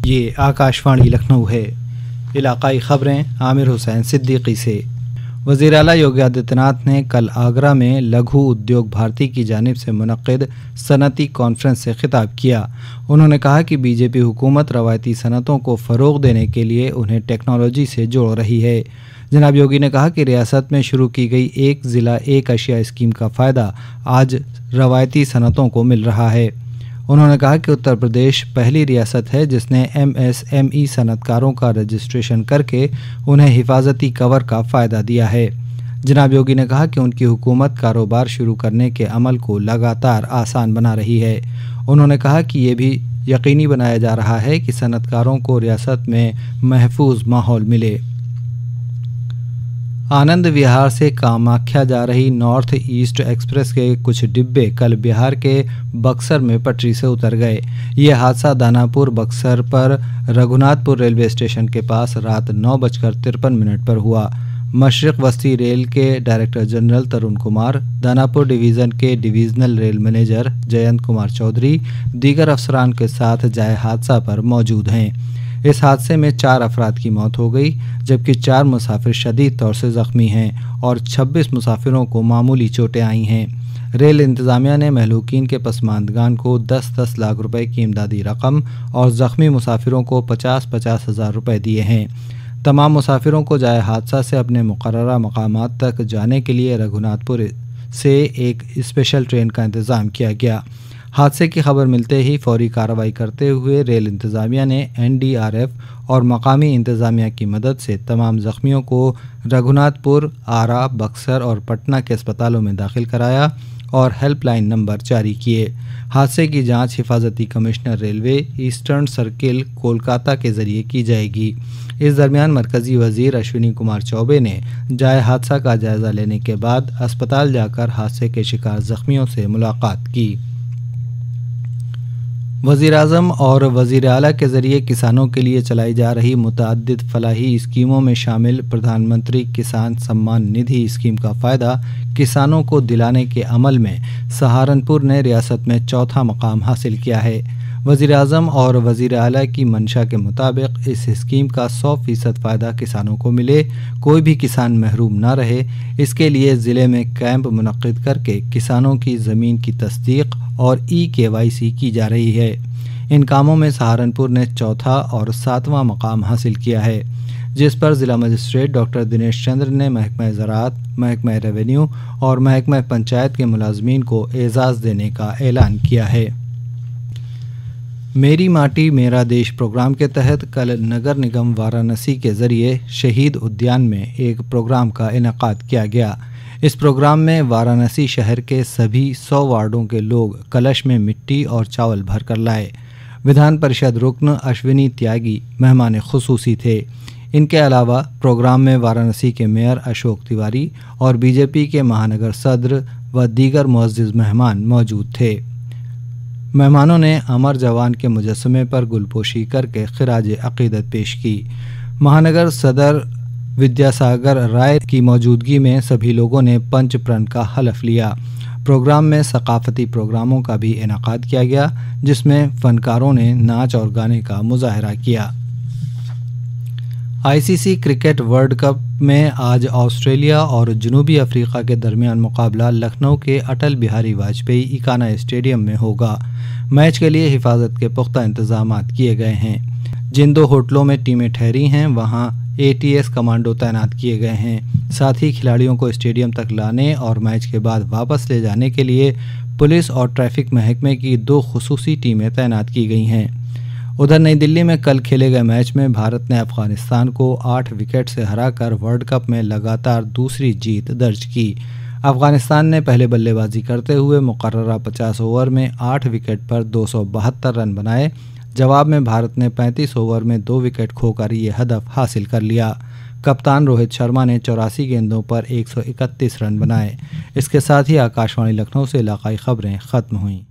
یہ آکاشوانی لکھنؤ ہے۔ علاقائی خبریں عامر حسین صدیقی سے۔ وزیر اعلیٰ یوگی آدتیہ ناتھ نے کل آگرہ میں لگھو ادیوگ بھارتی کی جانب سے منعقد صنعتی کانفرنس سے خطاب کیا۔ انہوں نے کہا کہ بی جے پی حکومت روایتی صنعتوں کو فروغ دینے کے لیے انہیں ٹیکنالوجی سے جوڑ رہی ہے۔ جناب یوگی نے کہا کہ ریاست میں شروع کی گئی ایک ضلع ایک اشیاء اسکیم کا فائدہ آج روایتی صنعتوں کو مل رہا ہے۔ انہوں نے کہا کہ اتر پردیش پہلی ریاست ہے جس نے ایم ایس ایم ای صنعت کاروں کا رجسٹریشن کر کے انہیں حفاظتی کور کا فائدہ دیا ہے۔ جناب یوگی نے کہا کہ ان کی حکومت کاروبار شروع کرنے کے عمل کو لگاتار آسان بنا رہی ہے۔ انہوں نے کہا کہ یہ بھی یقینی بنایا جا رہا ہے کہ صنعت کاروں کو ریاست میں محفوظ ماحول ملے۔ آنند وہار سے کاماکھیا جا رہی نارتھ ایسٹ ایکسپریس کے کچھ ڈبے کل بہار کے بکسر میں پٹری سے اتر گئے۔ یہ حادثہ داناپور بکسر پر رگھوناتھ پور ریلوے اسٹیشن کے پاس رات 9:53 پر ہوا۔ مشرق وسطی ریل کے director general Tarun Kumar, Danapur division کے divisional rail manager Jayant Kumar Chaudhary دیگر افسران کے ساتھ جائے حادثہ پر موجود ہیں۔ اس حادثے میں 4 افراد کی موت ہو گئی جبکہ 4 مسافر شدید طور سے زخمی ہیں اور 26 مسافروں کو معمولی چوٹیں آئی ہیں۔ ریل انتظامیہ نے مہلوکین کے پسماندگان کو 10-10 لاکھ روپے کی امدادی رقم اور زخمی مسافروں کو 50-50 ہزار روپے دیے ہیں۔ تمام مسافروں کو جائے حادثہ سے اپنے مقررہ مقامات تک جانے کے لیے رگھوناتھ پور سے ایک اسپیشل ٹرین کا انتظام کیا گیا۔ حادثے کی خبر ملتے ہی فوری کارروائی کرتے ہوئے ریل انتظامیہ نے این ڈی آر ایف اور مقامی انتظامیہ کی مدد سے تمام زخمیوں کو رگھوناتھ پور، آرا، بکسر اور پٹنہ کے اسپتالوں میں داخل کرایا اور ہیلپ لائن نمبر جاری کیے۔ حادثے کی جانچ حفاظتی commissioner railway eastern circle Kolkata کے ذریعے کی جائے گی۔ اس درمیان مرکزی وزیر اشونی کمار چوبے نے جائے حادثہ کا جائزہ لینے کے بعد اسپتال جا کر حادثے کے شکار زخمیوں سے ملاقات کی۔ وزیر اعظم اور وزیر اعلیٰ کے ذریعے کسانوں کے لیے چلائی جا رہی متعدد فلاحی اسکیموں میں شامل پردھان منتری کسان سمان ندھی اسکیم کا فائدہ کسانوں کو دلانے کے عمل میں سہارنپور نے ریاست میں چوتھا مقام حاصل کیا ہے۔ وزیر اعظم اور وزیر اعلیٰ کی منشا کے مطابق اس اسکیم کا 100% فائدہ کسانوں کو ملے، کوئی بھی کسان محروم نہ رہے۔ اس کے لیے ضلع میں کیمپ منعقد کر کے کسانوں کی زمین کی تصدیق اور KYC کی جا رہی ہے۔ ان کاموں میں سہارنپور نے چوتھا اور 7واں مقام حاصل کیا ہے، جس پر ضلع مجسٹریٹ ڈاکٹر دنیش چندر نے محکمہ زراعت، محکمہ ریونیو اور محکمہ پنچایت کے ملازمین کو اعزاز دینے کا اعلان کیا ہے۔ میری ماٹی میرا دیش پروگرام کے تحت کل نگر نگم وارانسی کے ذریعے شہید ادیان میں ایک پروگرام کا انعقاد کیا گیا۔ اس پروگرام میں وارانسی شہر کے سبھی 100 وارڈوں کے لوگ کلش میں مٹی اور چاول بھر کر لائے۔ ودھان پریشد رکن اشونی تیاگی مہمان خصوصی تھے۔ ان کے علاوہ پروگرام میں وارانسی کے میئر اشوک تیواری اور BJP کے مہانگر صدر و دیگر معزز مہمان موجود تھے۔ مہمانوں نے امر جوان کے مجسمے پر گل پوشی کر کے خراج عقیدت پیش کی۔ مہانگر صدر ودیا ساگر رائے کی موجودگی میں سبھی لوگوں نے پنچ پرن کا حلف لیا۔ پروگرام میں ثقافتی پروگراموں کا بھی انعقاد کیا گیا جس میں فنکاروں نے ناچ اور گانے کا مظاہرہ کیا۔ ICC کرکٹ ورلڈ کپ میں آج آسٹریلیا اور جنوبی افریقہ کے درمیان مقابلہ لکھنؤ کے اٹل بہاری واجپئی ایکانا اسٹیڈیم میں ہوگا۔ میچ کے لیے حفاظت کے پختہ انتظامات کیے گئے ہیں۔ جن 2 ہوٹلوں میں ٹیمیں ٹھہری ہیں وہاں ATS کمانڈو تعینات کیے گئے ہیں۔ ساتھ ہی کھلاڑیوں کو اسٹیڈیم تک لانے اور میچ کے بعد واپس لے جانے کے لیے پولیس اور ٹریفک محکمے کی 2 خصوصی ٹیمیں تعینات کی گئی ہیں۔ ادھر نئی دلی میں کل کھیلے گئے میچ میں بھارت نے افغانستان کو 8 وکٹ سے ہرا کر ورلڈ کپ میں لگاتار دوسری جیت درج کی۔ افغانستان نے پہلے بلے بازی کرتے ہوئے مقررہ 50 اوور میں 8 وکٹ پر 272 رن بنائے۔ جواب میں بھارت نے 35 اوور میں 2 وکٹ کھو کر یہ ہدف حاصل کر لیا۔ کپتان روہت شرما نے 84 گیندوں پر 131 رن بنائے۔ اس کے ساتھ ہی آکاشوانی لکھنؤ سے علاقائی خبریں ختم ہوئیں۔